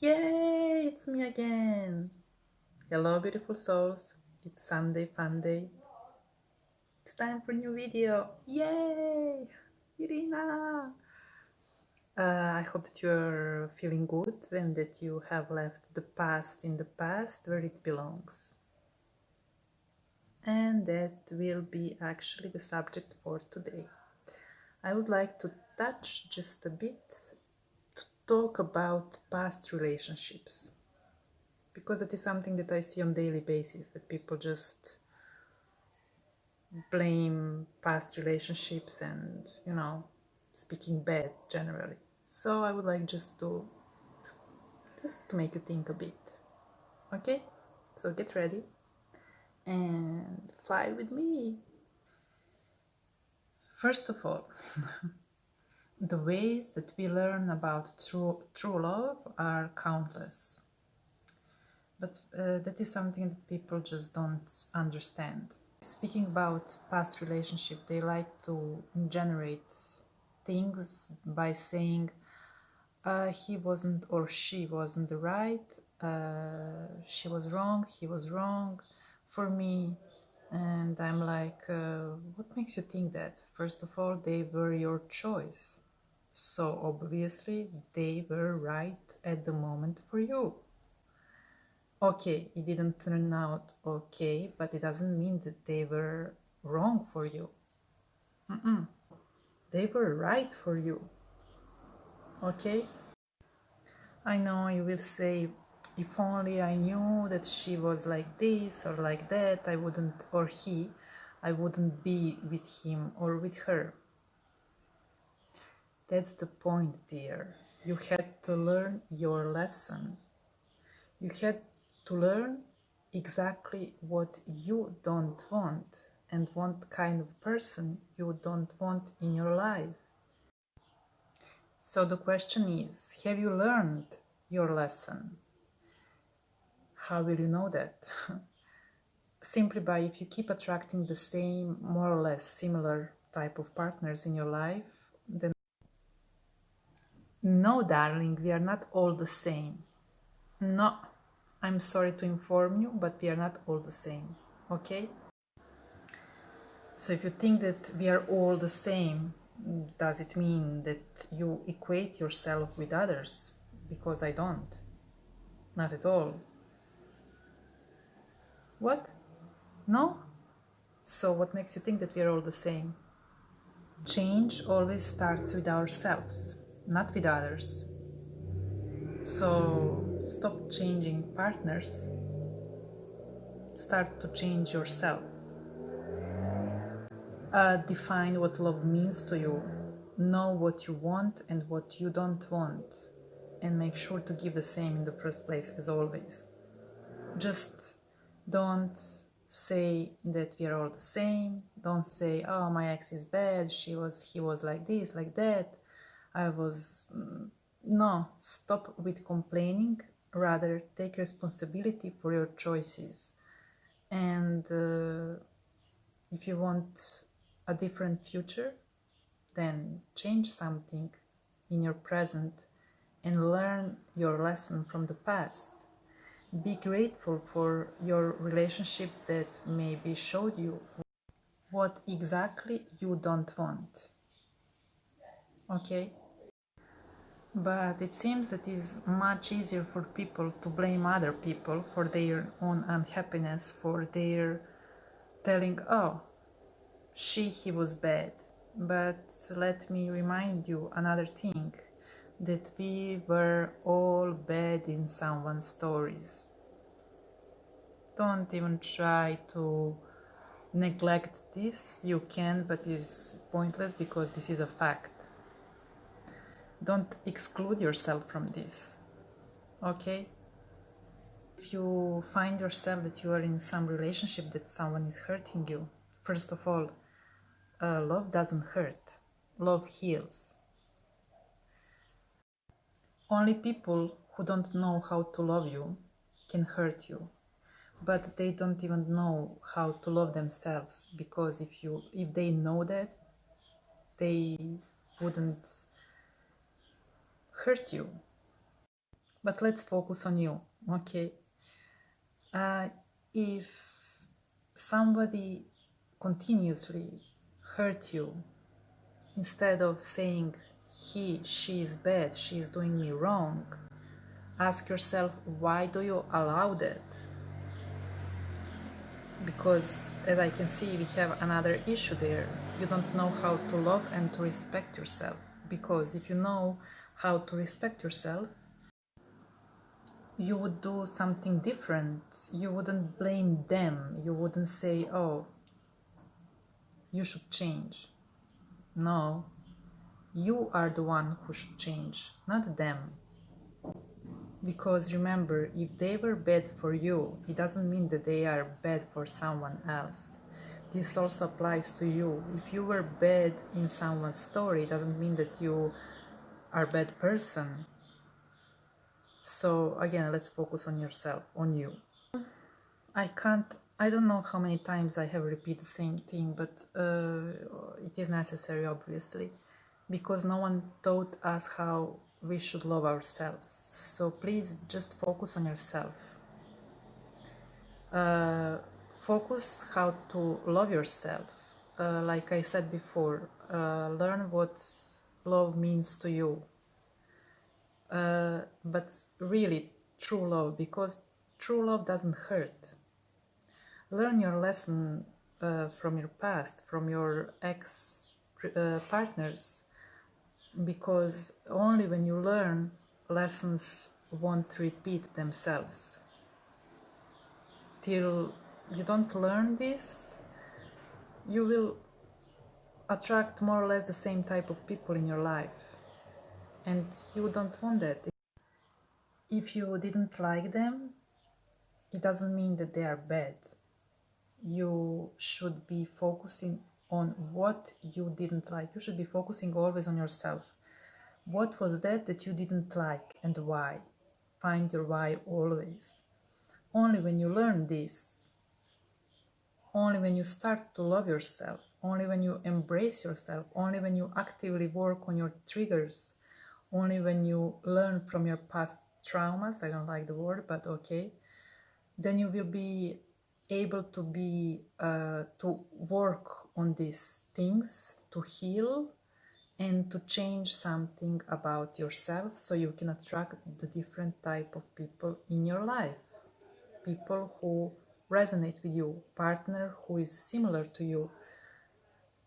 Yay, it's me again. Hello, beautiful souls. It's Sunday fun day. It's time for a new video. Yay, Irina. I hope that you're feeling good and that you have left the past in the past where it belongs. And that will be actually the subject for today. I would like to touch just a bit to talk about past relationships, because it is something that I see on daily basis, that people just blame past relationships and, speaking bad generally. So I would like just to make you think a bit. Okay? So get ready and fly with me. First of all, the ways that we learn about true love are countless. But that is something that people just don't understand. Speaking about past relationship, they like to generate things by saying he wasn't or she wasn't right, she was wrong, he was wrong for me. And I'm like, what makes you think that? First of all, they were your choice, so obviously they were right at the moment for you. Okay, it didn't turn out okay, but it doesn't mean that they were wrong for you. They were right for you. Okay? I know you will say, if only I knew that she was like this or like that, I wouldn't, or he, I wouldn't be with him or with her. That's the point, dear. You had to learn your lesson. You had to learn exactly what you don't want and what kind of person you don't want in your life. So the question is, have you learned your lesson? How will you know that? Simply by if you keep attracting the same, more or less similar type of partners in your life, then no, darling, we are not all the same. No, I'm sorry to inform you, but we are not all the same, okay? So if you think that we are all the same, does it mean that you equate yourself with others? Because I don't. Not at all. What? No? So what makes you think that we are all the same? Change always starts with ourselves, not with others. So stop changing partners. Start to change yourself. Define what love means to you. Know what you want and what you don't want. And make sure to give the same in the first place, as always. Just don't say that we are all the same. Don't say, oh, my ex is bad, he was like this, like that. No, stop with complaining. Rather, take responsibility for your choices. And if you want a different future, then change something in your present and learn your lesson from the past. Be grateful for your relationship that maybe showed you what exactly you don't want. Okay? But it seems that it's much easier for people to blame other people for their own unhappiness, for their telling, oh, he was bad. But let me remind you another thing, that we were all bad in someone's stories. Don't even try to neglect this. You can, but it's pointless because this is a fact. Don't exclude yourself from this, okay? If you find yourself that you are in some relationship that someone is hurting you, first of all, love doesn't hurt. Love heals. Only people who don't know how to love you can hurt you, but they don't even know how to love themselves, because if they know that, they wouldn't hurt you. But let's focus on you, okay? If somebody continuously hurt you, instead of saying she is bad, she is doing me wrong, ask yourself, why do you allow that? Because as I can see, we have another issue there. You don't know how to love and to respect yourself. Because if you know how to respect yourself, you would do something different. You wouldn't blame them. You wouldn't say, oh, you should change. No, you are the one who should change, not them. Because remember, if they were bad for you, it doesn't mean that they are bad for someone else. This also applies to you. If you were bad in someone's story, it doesn't mean that you are a bad person. So again, let's focus on yourself, on you. I don't know how many times I have repeated the same thing, but it is necessary, obviously, because no one taught us how we should love ourselves. So please just focus on yourself. Focus how to love yourself. Like I said before, learn what love means to you. But really, true love, because true love doesn't hurt. Learn your lesson from your past, from your ex-partners, because only when you learn, lessons won't repeat themselves. Till you don't learn this, you will attract more or less the same type of people in your life, and you don't want that. If you didn't like them, it doesn't mean that they are bad. You should be focusing on what you didn't like. You should be focusing always on yourself. What was that you didn't like, and why? Find your why always. Only when you learn this, only when you start to love yourself, only when you embrace yourself, only when you actively work on your triggers, only when you learn from your past traumas, I don't like the word, but okay, then you will be able to to work on these things, to heal and to change something about yourself, so you can attract the different type of people in your life. People who resonate with you, partner who is similar to you.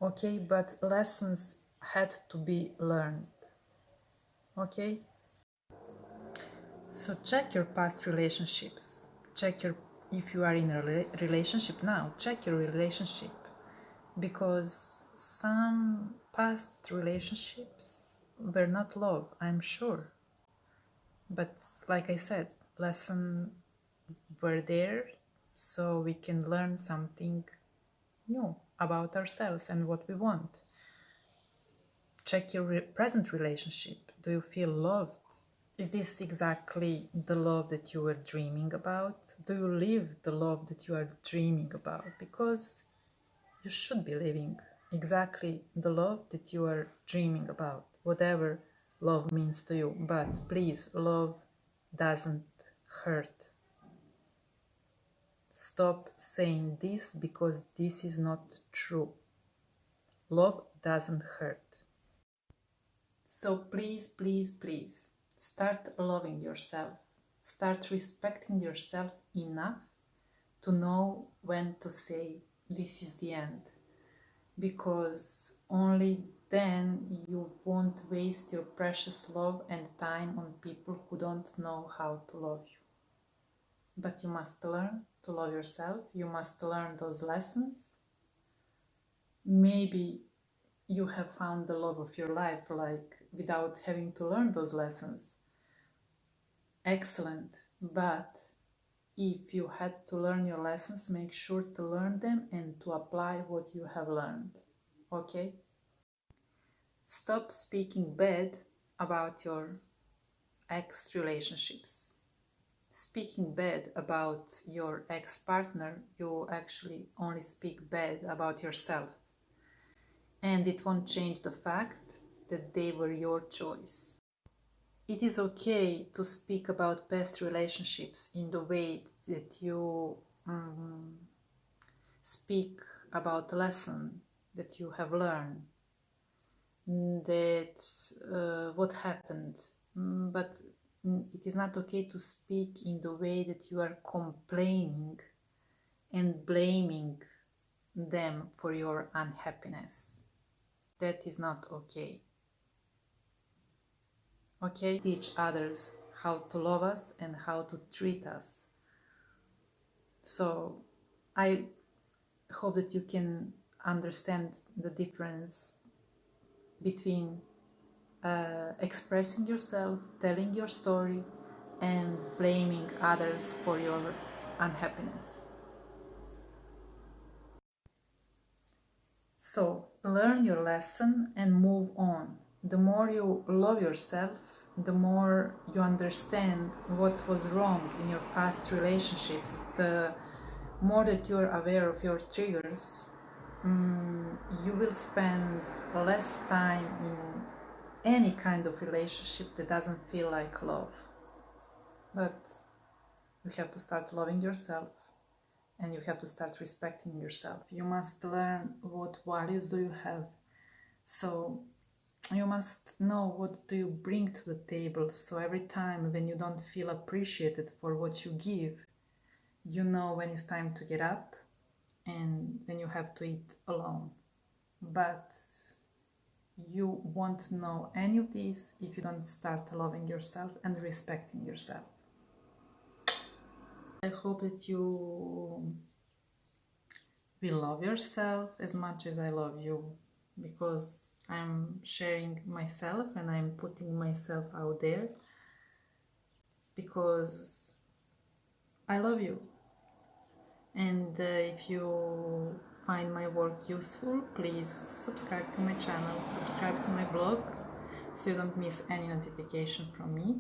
Okay, but lessons had to be learned. Okay, so check your past relationships. Check your, if you are in a relationship now, check your relationship, because some past relationships were not love, I'm sure. But like I said, lessons were there, so we can learn something new about ourselves and what we want. Check your present relationship. Do you feel loved? Is this exactly the love that you were dreaming about? Do you live the love that you are dreaming about? Because you should be living exactly the love that you are dreaming about, whatever love means to you. But please, love doesn't hurt. Stop saying this, because this is not true. Love doesn't hurt. So please, please, please, start loving yourself. Start respecting yourself enough to know when to say this is the end. Because only then you won't waste your precious love and time on people who don't know how to love you. But you must learn to love yourself. You must learn those lessons. Maybe you have found the love of your life, like without having to learn those lessons. Excellent. But if you had to learn your lessons, make sure to learn them and to apply what you have learned. Okay? Stop speaking bad about your ex relationships. Speaking bad about your ex-partner, you actually only speak bad about yourself. And it won't change the fact that they were your choice. it is okay to speak about past relationships in the way that you speak about a lesson that you have learned, that what happened, but it is not okay to speak in the way that you are complaining and blaming them for your unhappiness. That is not okay. Okay, teach others how to love us and how to treat us. So I hope that you can understand the difference between expressing yourself, telling your story, and blaming others for your unhappiness. So learn your lesson and move on. The more you love yourself, the more you understand what was wrong in your past relationships, the more that you're aware of your triggers, you will spend less time in any kind of relationship that doesn't feel like love. But you have to start loving yourself and you have to start respecting yourself. You must learn what values do you have. So you must know what do you bring to the table. So every time when you don't feel appreciated for what you give, you know when it's time to get up and when you have to eat alone. But you won't know any of these if you don't start loving yourself and respecting yourself. I hope that you will love yourself as much as I love you, because I'm sharing myself and I'm putting myself out there because I love you. And if you find my work useful, please subscribe to my channel, subscribe to my blog, so you don't miss any notification from me.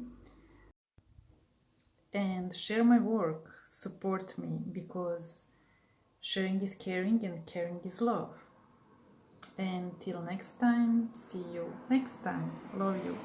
And share my work, support me, because sharing is caring and caring is love. Until next time, see you next time. Love you.